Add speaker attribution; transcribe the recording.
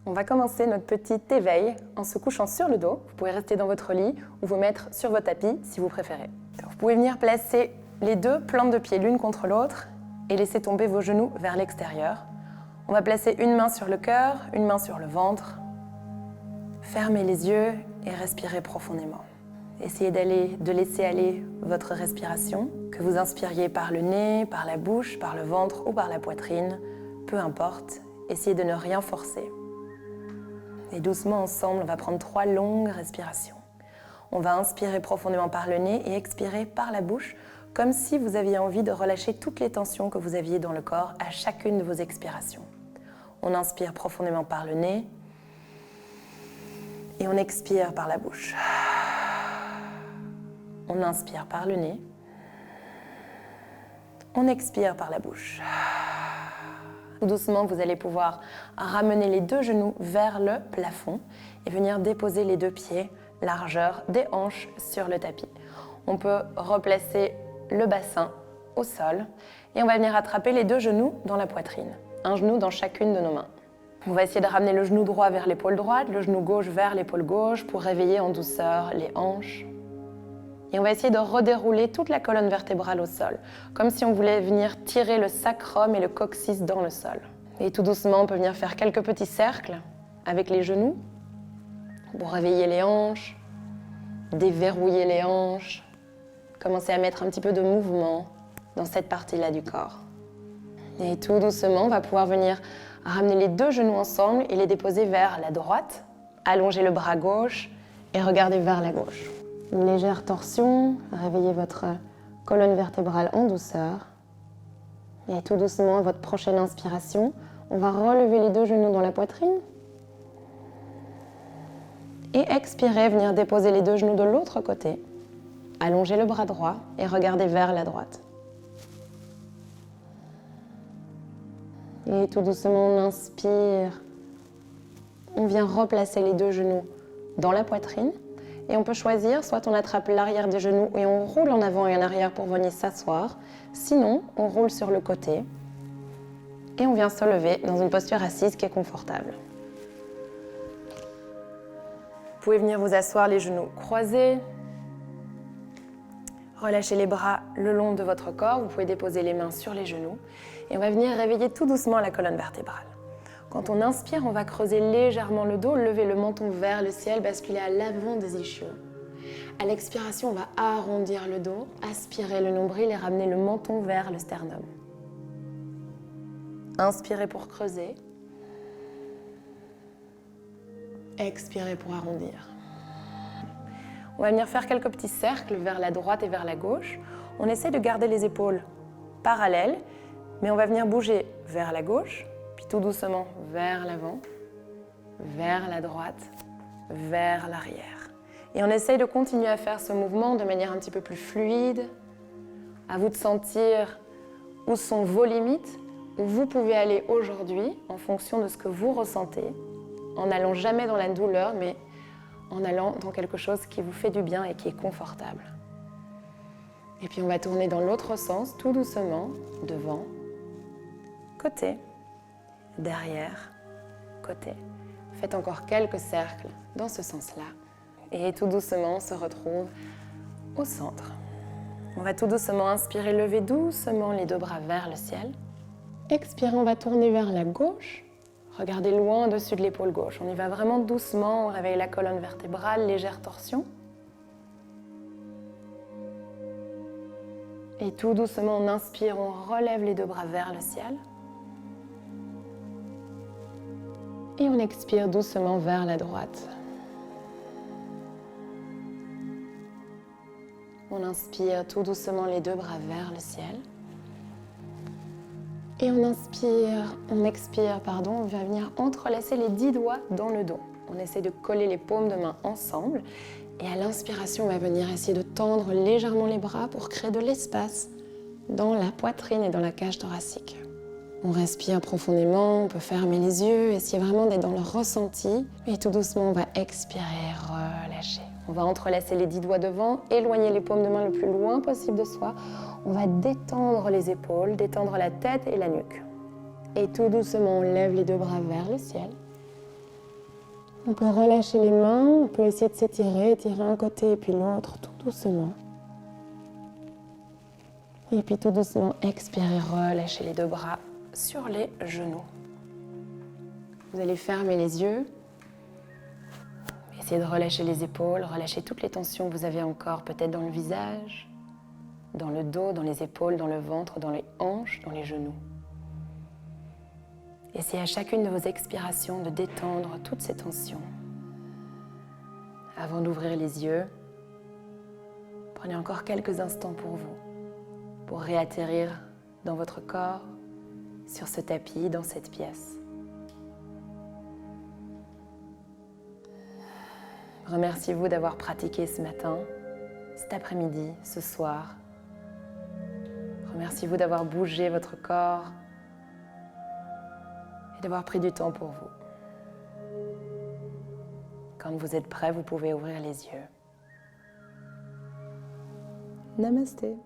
Speaker 1: On va commencer notre petit éveil en se couchant sur le dos. Vous pouvez rester dans votre lit ou vous mettre sur votre tapis si vous préférez. Vous pouvez venir placer les deux plantes de pied l'une contre l'autre et laisser tomber vos genoux vers l'extérieur. On va placer une main sur le cœur, une main sur le ventre. Fermez les yeux et respirez profondément. Essayez de laisser aller votre respiration, que vous inspiriez par le nez, par la bouche, par le ventre ou par la poitrine, peu importe. Essayez de ne rien forcer. Et doucement ensemble, on va prendre 3 longues respirations. On va inspirer profondément par le nez et expirer par la bouche, comme si vous aviez envie de relâcher toutes les tensions que vous aviez dans le corps à chacune de vos expirations. On inspire profondément par le nez et on expire par la bouche. On inspire par le nez. On expire par la bouche. Tout doucement, vous allez pouvoir ramener les 2 genoux vers le plafond et venir déposer les 2 pieds, largeur des hanches sur le tapis. On peut replacer le bassin au sol et on va venir attraper les 2 genoux dans la poitrine, un genou dans chacune de nos mains. On va essayer de ramener le genou droit vers l'épaule droite, le genou gauche vers l'épaule gauche pour réveiller en douceur les hanches. Et on va essayer de redérouler toute la colonne vertébrale au sol, comme si on voulait venir tirer le sacrum et le coccyx dans le sol. Et tout doucement, on peut venir faire quelques petits cercles avec les genoux pour réveiller les hanches, déverrouiller les hanches, commencer à mettre un petit peu de mouvement dans cette partie-là du corps. Et tout doucement, on va pouvoir venir ramener les 2 genoux ensemble et les déposer vers la droite, allonger le bras gauche et regarder vers la gauche. Une légère torsion, réveillez votre colonne vertébrale en douceur. Et tout doucement, à votre prochaine inspiration, on va relever les 2 genoux dans la poitrine. Et expirez, venir déposer les 2 genoux de l'autre côté. Allongez le bras droit et regardez vers la droite. Et tout doucement, on inspire. On vient replacer les 2 genoux dans la poitrine. Et on peut choisir, soit on attrape l'arrière des genoux et on roule en avant et en arrière pour venir s'asseoir. Sinon, on roule sur le côté et on vient se lever dans une posture assise qui est confortable. Vous pouvez venir vous asseoir les genoux croisés. Relâchez les bras le long de votre corps. Vous pouvez déposer les mains sur les genoux. Et on va venir réveiller tout doucement la colonne vertébrale. Quand on inspire, on va creuser légèrement le dos, lever le menton vers le ciel, basculer à l'avant des ischions. À l'expiration, on va arrondir le dos, aspirer le nombril et ramener le menton vers le sternum. Inspirez pour creuser. Expirez pour arrondir. On va venir faire quelques petits cercles vers la droite et vers la gauche. On essaie de garder les épaules parallèles, mais on va venir bouger vers la gauche, puis tout doucement vers l'avant, vers la droite, vers l'arrière. Et on essaye de continuer à faire ce mouvement de manière un petit peu plus fluide. À vous de sentir où sont vos limites, où vous pouvez aller aujourd'hui en fonction de ce que vous ressentez, en n'allant jamais dans la douleur, mais en allant dans quelque chose qui vous fait du bien et qui est confortable. Et puis on va tourner dans l'autre sens, tout doucement, devant, côté, derrière, côté. Faites encore quelques cercles dans ce sens-là. Et tout doucement, on se retrouve au centre. On va tout doucement inspirer, lever doucement les 2 bras vers le ciel. Expirez, on va tourner vers la gauche. Regardez loin au-dessus de l'épaule gauche. On y va vraiment doucement, on réveille la colonne vertébrale, légère torsion. Et tout doucement, on inspire, on relève les 2 bras vers le ciel. Et on expire doucement vers la droite. On inspire tout doucement les 2 bras vers le ciel. Et on expire, on va venir entrelacer les 10 doigts dans le dos. On essaie de coller les paumes de main ensemble. Et à l'inspiration, on va venir essayer de tendre légèrement les bras pour créer de l'espace dans la poitrine et dans la cage thoracique. On respire profondément, on peut fermer les yeux, essayer vraiment d'être dans le ressenti. Et tout doucement, on va expirer, relâcher. On va entrelacer les 10 doigts devant, éloigner les paumes de main le plus loin possible de soi. On va détendre les épaules, détendre la tête et la nuque. Et tout doucement, on lève les 2 bras vers le ciel.
Speaker 2: On peut relâcher les mains, on peut essayer de s'étirer, étirer un côté et puis l'autre, tout doucement. Et puis tout doucement, expirez, relâchez les deux bras sur les genoux. Vous allez fermer les yeux. Essayez de relâcher les épaules, relâcher toutes les tensions que vous avez encore, peut-être dans le visage, dans le dos, dans les épaules, dans le ventre, dans les hanches, dans les genoux. Essayez à chacune de vos expirations de détendre toutes ces tensions. Avant d'ouvrir les yeux, prenez encore quelques instants pour vous, pour réatterrir dans votre corps, sur ce tapis, dans cette pièce. Remerciez-vous d'avoir pratiqué ce matin, cet après-midi, ce soir. Remerciez-vous d'avoir bougé votre corps et d'avoir pris du temps pour vous. Quand vous êtes prêt, vous pouvez ouvrir les yeux. Namasté.